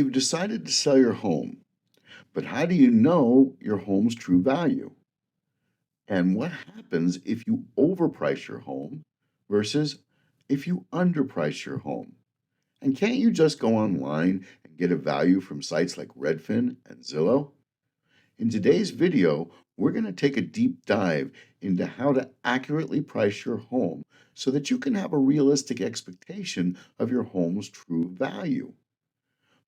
You've decided to sell your home, but how do you know your home's true value? And what happens if you overprice your home versus if you underprice your home? And can't you just go online and get a value from sites like Redfin and Zillow? In today's video, we're going to take a deep dive into how to accurately price your home so that you can have a realistic expectation of your home's true value.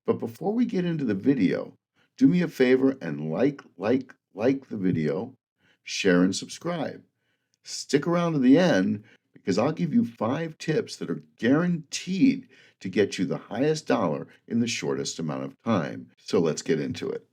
But before we get into the video, do me a favor and like the video, share and subscribe. Stick around to the end because I'll give you 5 tips that are guaranteed to get you the highest dollar in the shortest amount of time. So let's get into it.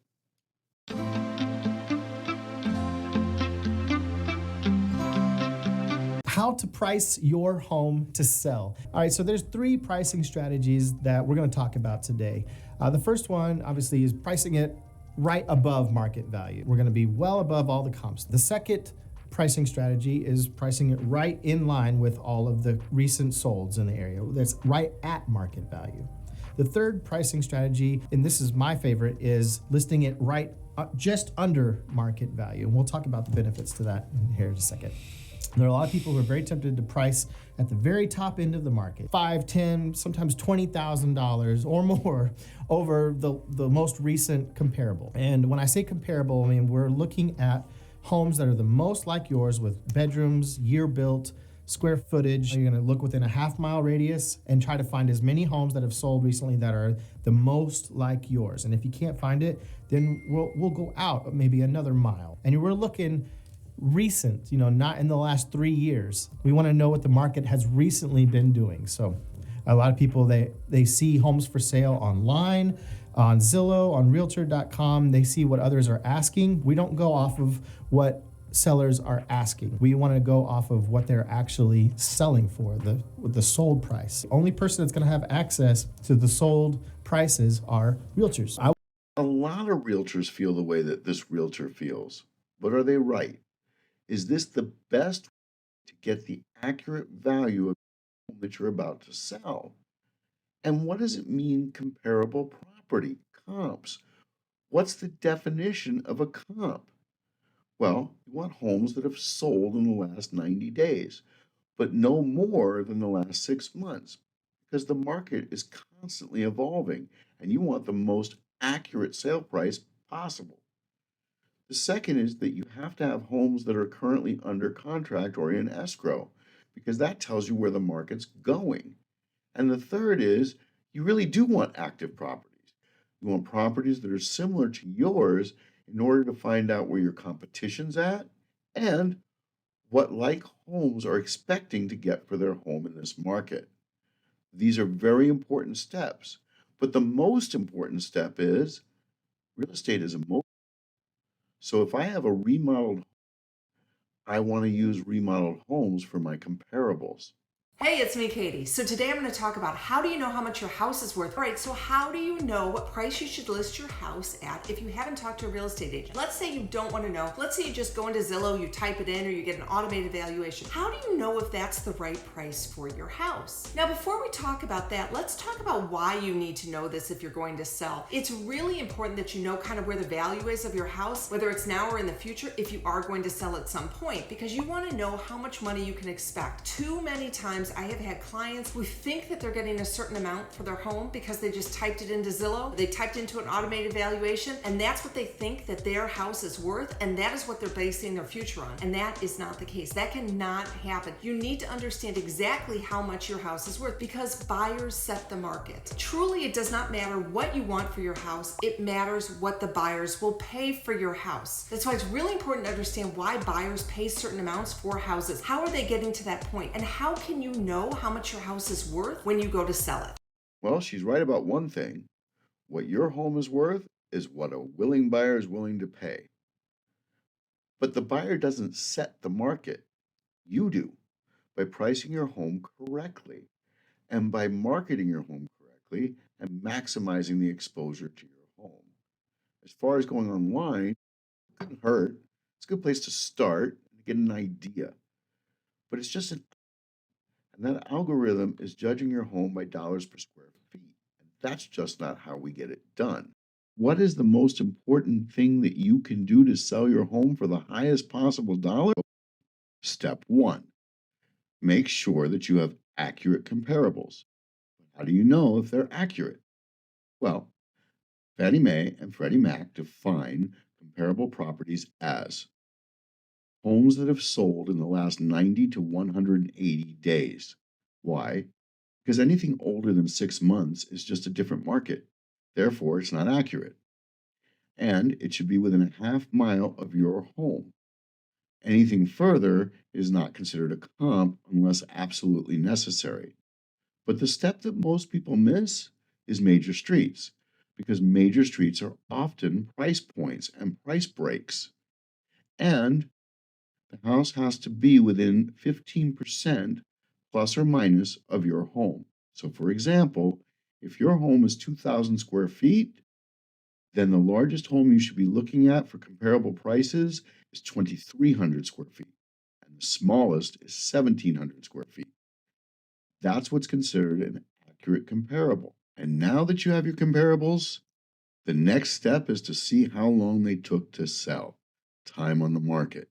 How to price your home to sell. All right, so there's 3 pricing strategies that we're going to talk about today. The first one, obviously, is pricing it right above market value. We're going to be well above all the comps. The second pricing strategy is pricing it right in line with all of the recent solds in the area. That's right at market value. The third pricing strategy, and this is my favorite, is listing it right just under market value. And we'll talk about the benefits to that here in a second. There are a lot of people who are very tempted to price at the very top end of the market, $5, $10, sometimes $20,000 or more over the most recent comparable. And when I say comparable, I mean we're looking at homes that are the most like yours with bedrooms, year built, square footage. You're going to look within a half-mile radius and try to find as many homes that have sold recently that are the most like yours. And if you can't find it, then we'll go out maybe another mile. And we're looking recent, not in the last 3 years. We want to know what the market has recently been doing. So a lot of people, they see homes for sale online, on Zillow, on realtor.com. They see what others are asking. We don't go off of what sellers are asking. We want to go off of what they're actually selling for, the sold price. The only person that's going to have access to the sold prices are realtors. A lot of realtors feel the way that this realtor feels, but are they right? Is this the best way to get the accurate value of the home that you're about to sell? And what does it mean, comparable property, comps? What's the definition of a comp? Well, you want homes that have sold in the last 90 days, but no more than the last 6 months, because the market is constantly evolving and you want the most accurate sale price possible. The second is that you have to have homes that are currently under contract or in escrow, because that tells you where the market's going. And the third is you really do want active properties. You want properties that are similar to yours in order to find out where your competition's at and what like homes are expecting to get for their home in this market. These are very important steps, but the most important step is real estate is emotional. So if I have a remodeled, I want to use remodeled homes for my comparables. Hey, it's me, Katie. So today I'm going to talk about how do you know how much your house is worth. All right, so how do you know what price you should list your house at if you haven't talked to a real estate agent? Let's say you don't want to know. Let's say you just go into Zillow, you type it in, or you get an automated valuation. How do you know if that's the right price for your house? Now, before we talk about that, let's talk about why you need to know this if you're going to sell. It's really important that you know kind of where the value is of your house, whether it's now or in the future, if you are going to sell at some point, because you want to know how much money you can expect. Too many times I have had clients who think that they're getting a certain amount for their home because they just typed it into Zillow, they typed into an automated valuation, and that's what they think that their house is worth, and that is what they're basing their future on. And that is not the case. That cannot happen. You need to understand exactly how much your house is worth because buyers set the market. Truly, it does not matter what you want for your house. It matters what the buyers will pay for your house. That's why it's really important to understand why buyers pay certain amounts for houses. How are they getting to that point? And how can you know how much your house is worth when you go to sell it? Well, she's right about one thing. What your home is worth is what a willing buyer is willing to pay. But the buyer doesn't set the market. You do by pricing your home correctly and by marketing your home correctly and maximizing the exposure to your home. As far as going online, it couldn't hurt. It's a good place to start and get an idea. But it's just an and that algorithm is judging your home by dollars per square feet. And That's just not how we get it done. What is the most important thing that you can do to sell your home for the highest possible dollar? Step one, make sure that you have accurate comparables. How do you know if they're accurate? Well, Fannie Mae and Freddie Mac define comparable properties as homes that have sold in the last 90 to 180 days. Why? Because anything older than 6 months is just a different market. Therefore, it's not accurate. And it should be within a half mile of your home. Anything further is not considered a comp unless absolutely necessary. But the step that most people miss is major streets, because major streets are often price points and price breaks. And the house has to be within 15% plus or minus of your home. So, for example, if your home is 2,000 square feet, then the largest home you should be looking at for comparable prices is 2,300 square feet, and the smallest is 1,700 square feet. That's what's considered an accurate comparable. And now that you have your comparables, the next step is to see how long they took to sell, time on the market.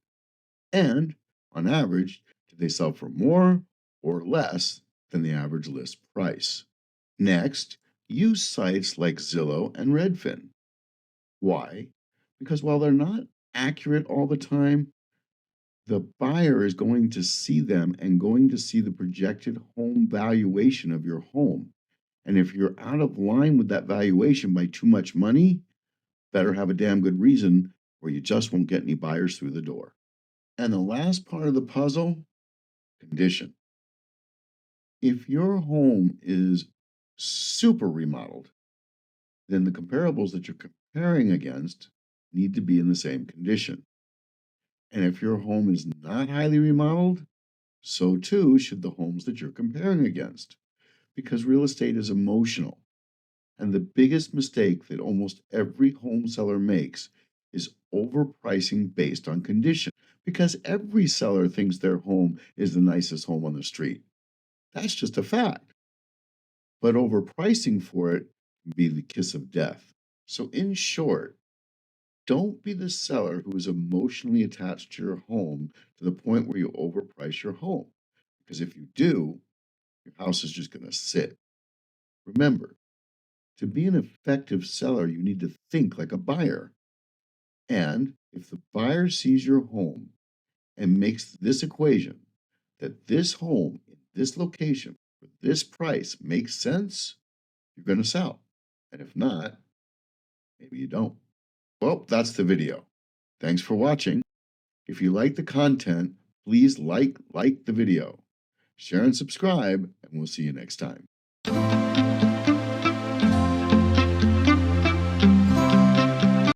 And on average, did they sell for more or less than the average list price? Next, use sites like Zillow and Redfin. Why? Because while they're not accurate all the time, the buyer is going to see them and going to see the projected home valuation of your home. And if you're out of line with that valuation by too much money, better have a damn good reason or you just won't get any buyers through the door. And the last part of the puzzle, condition. If your home is super remodeled, then the comparables that you're comparing against need to be in the same condition. And if your home is not highly remodeled, so too should the homes that you're comparing against, because real estate is emotional. And the biggest mistake that almost every home seller makes is overpricing based on condition, because every seller thinks their home is the nicest home on the street. That's just a fact. But overpricing for it can be the kiss of death. So, in short, don't be the seller who is emotionally attached to your home to the point where you overprice your home. Because if you do, your house is just going to sit. Remember, to be an effective seller, you need to think like a buyer. And if the buyer sees your home and makes this equation that this home in this location for this price makes sense, you're going to sell. And if not, maybe you don't. Well, that's the video. Thanks for watching. If you like the content, please like the video, share and subscribe, and we'll see you next time.